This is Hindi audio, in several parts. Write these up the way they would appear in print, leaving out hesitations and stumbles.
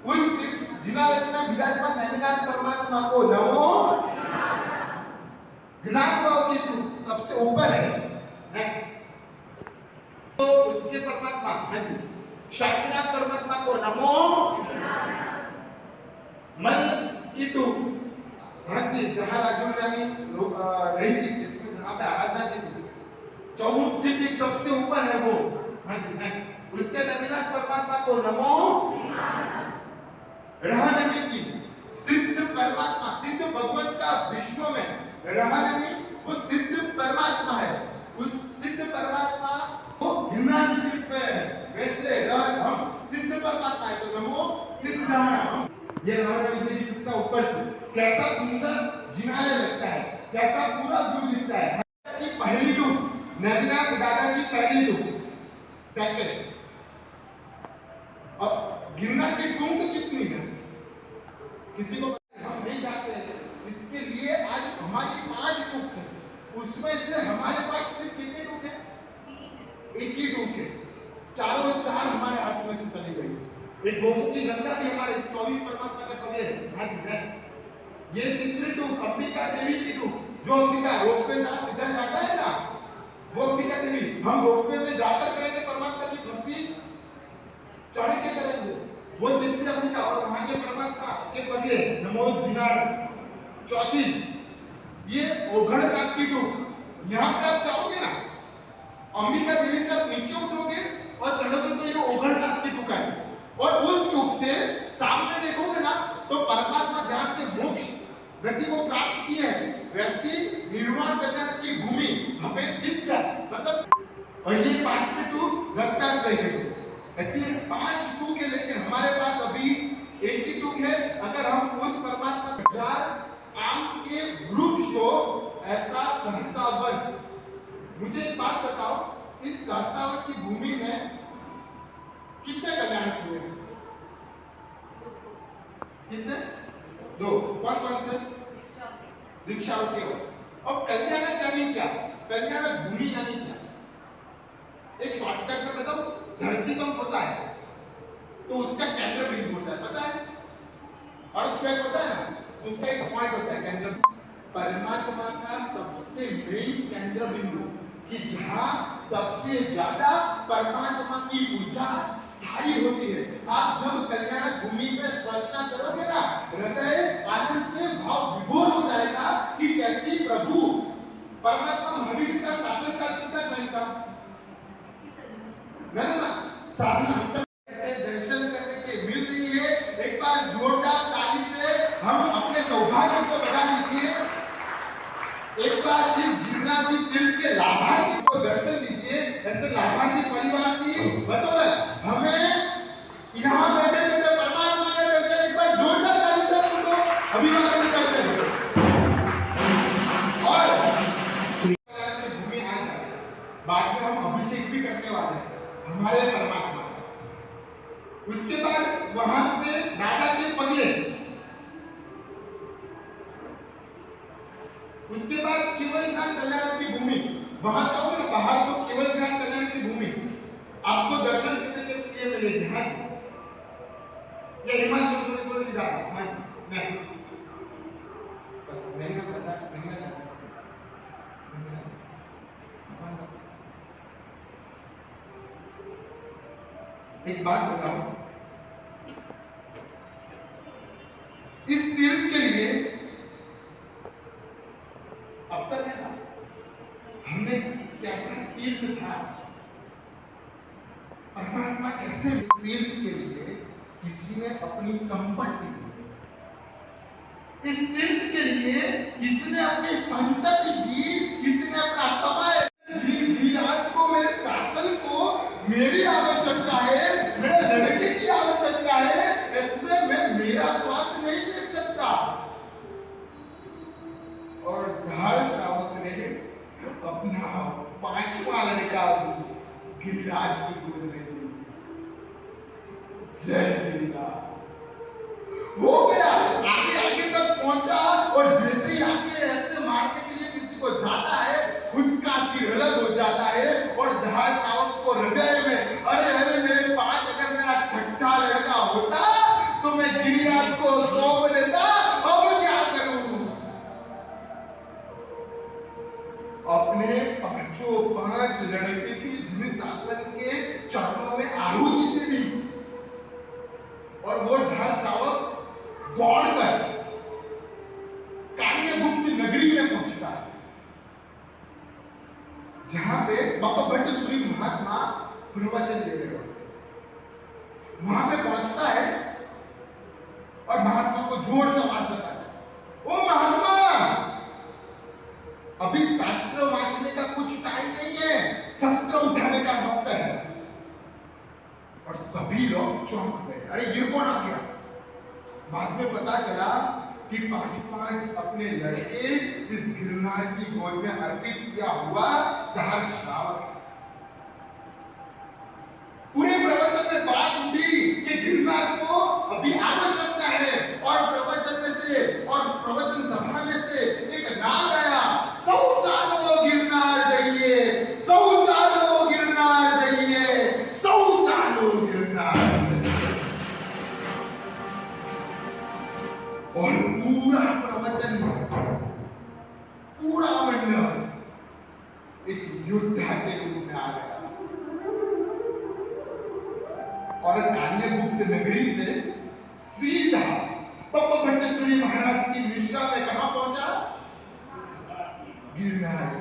उस जिनालय में विराजमान ज्ञान परमात्मा को नमो ज्ञान भाव की तू सबसे ऊपर है। नेक्स्ट तो उसके परमात्मा हाँ जी शांतिनाथ परमात्मा को नमो मन की टू हाँ जी जहाँ राजू रानी रही थी जिसमें जहाँ पे आराधना की थी चौमुखी की सबसे ऊपर है वो हाँ जी नेक्स्ट उसके नवीनाथ परमात्मा को नमो रहने की सिद्ध परमात्मा सिद्ध भगवान का विश्व में रहने वो सिद्ध परमात्मा है। उस सिद्ध परमात्मा को हिरण्यगर्भ पे वैसे हम सिद्ध परमात्मा है तो नमो सिद्धाणाम ये रहने से भी कितना ऊपर से कैसा सुंदर जिनालय लगता है कैसा पूरा व्यू दिखता है कि पहली टूक नदीनाथ दादा की पहली टूक सेकंड और गिरनार की टूक कितनी है किसी को हम नहीं जानते हैं। इसके लिए आज हमारी 5 टूक है उसमें से हमारे पास सिर्फ कितने टूक है एक ही टूक है चारों चार हमारे हाथ में से चली गई। एक गोमुखी गंगा भी हमारे 24 परमात्मा के पगले है। आज नेक्स्ट ये तीसरी टूक अंबिका देवी की टूक जो अंबिका रोप पे जहाँ सीधा जाता है ना वो अंबिका देवी हम रोप पे में जाकर करेंगे परमात्मा की भक्ति चढ़ के करेंगे वो तीसरी अंबिका और वहां के परमात्मा के पगले नमो जिनाड़। चौथी ये ओघड़ नाथ की टूक यहाँ पे आप चाहोगे ना अंबिका देवी से आप नीचे उतरोगे और चढ़ोगे तो ये ओघड़ नाथ की टूक है और उस टूक से सामने देखोगे ना तो परमात्मा जहाँ से मोक्ष गति को प्राप्त किए है वैसी निर्वाण कल्याण की भूमि हमें सिद्ध है मतलब और ये 5वीं टूक दत्तात्रेय की टूक ऐसे 5 टूक है लेकिन हमारे पास अभी एक ही टूक है। अगर हम उस परमात्मा हजार आम के वृक्ष हो ऐसा सहसा वन मुझे एक बात बताओ इस सहसा वन की भूमि में कितने कल्याण हुए हैं कितने 2 कौन से दीक्षावती हो। अब कल्याण यानी क्या कल्याण भूमि यानी क्या एक शॉर्टकट में बताओ धरती कंप होता है तो उसका केंद्र बिंदु होता है पता है अर्थक्वेक होता है ना उसका एक पॉइंट होता है केंद्र परमात्मा का सबसे मेन केंद्र बिंदु कि जहां सबसे ज्यादा परमात्मा की ऊर्जा स्थायी होती है। आप जब कल्याण भूमि पे स्पर्शना करोगे ना हृदय आनंद से भाव विभोर हो जाएगा कि कैसी प्रभु परमात्मा महावीर का शासन करते था नहीं था ना साधना दर्शन करने के मिल रही है। एक बार जोरदार ताली से हम अपने सौभाग्य को बता दीजिए। एक बार इस गिरिराज तीर्थ के लाभार्थी को दर्शन दीजिए। ऐसे लाभार्थी परिवार की बदौलत हमें यहाँ बैठे बैठे परमात्मा का दर्शन एक बार जोरदार ताली से उनको अभिवादन करते हैं और भूमि आ जाए बाद में हम अभिषेक भी करने वाले हैं हमारे परमात्मा। उसके बाद वहां पे दादा के पगले उसके बाद केवल ज्ञान कल्याण की भूमि वहां जाओगे ना बाहर तो केवल ज्ञान कल्याण की भूमि आपको दर्शन करने के लिए मिलेगी। हाँ जी ये हिमाचल सुरेश्वर जी दादा हाँ जी नेक्स्ट बस मैंने क्या बता एक बात बताओ इस तीर्थ के लिए अब तक है ना हमने कैसा तीर्थ था परमात्मा कैसे इस तीर्थ के लिए किसी ने अपनी संपत्ति दी इस तीर्थ के लिए किसी ने अपनी संपत्ति दी किसी ने अपना समय गिरिराज को मेरे शासन को मेरी आवश्यकता है मेरे लड़के की आवश्यकता है इसमें मैं मेरा स्वार्थ नहीं देख सकता। और ढाल श्रावक ने अपना 5वां लड़का गिरिराज की गोद में दी। जय गिरिराज हो गया आगे आगे तक पहुंचा और जैसे ही आगे ऐसे मारने के लिए किसी को जाता है खुद का सिर अलग हो जाता है और ढाल श्रावक को हृदय में अरे अरे मेरे पास अगर मेरा छठा लड़का होता तो गिरिराज को सौंप देता, अब क्या करूं? अपने पांच लड़के की जिन शासन के चरणों में आहुति दे दी और वो ढाल शावक दौड़कर कान्यगुप्त नगरी में पहुंचता है, जहां पे बाबा भट्टसूरी महात्मा प्रवचन दे रहे होते। वहां पे पहुंचता है और महात्मा को जोर से आवाज लगाता है, ओ महात्मा, अभी शास्त्र वांचने का कुछ टाइम नहीं है, शस्त्र उठाने का वक्त है। और सभी लोग चौंक गए, अरे ये कौन आ गया? बाद में पता चला कि पांच अपने लड़के इस गिरनार की गोद में अर्पित किया हुआ ढाल श्रावक है। पूरे प्रवचन में बात उठी कि गिरनार को अभी आवश्यकता है, और प्रवचन में से और प्रवचन सभा में से एक नाम आया, सौ चालो गिरनार जाइए, सौ चालो गिरनार जाइए, सौ चालो गिरनार। और पूरा प्रवचन, पूरा मंडल एक योद्धा के रूप में आ गया और कान्यगुप्त नगरी से सीधा बाबा भट्टसूरी महाराज की निश्रा में कहां पहुंचा? गिरनार।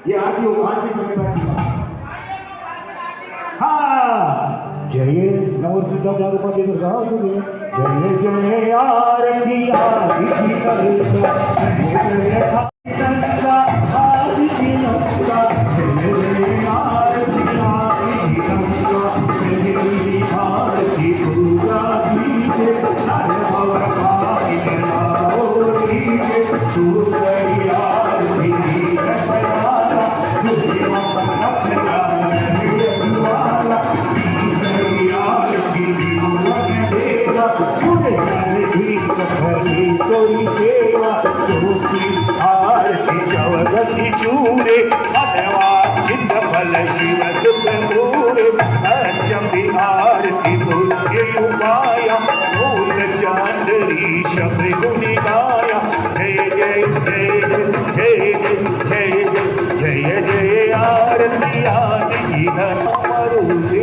ये आदि उभार की जिम्मेदारी हाँ जय नवर सिद्धा जादू का जय जय जय यार की कोई सेवा आरती जवदति चूरे धन्यवाद चिन्ह फल शिव सुख पूरे पंचमी आरती पुण्य उपाया मूल चांदरी शब्द गुनि गाया जय जय जय जय जय जय जय जय आरती आरती धन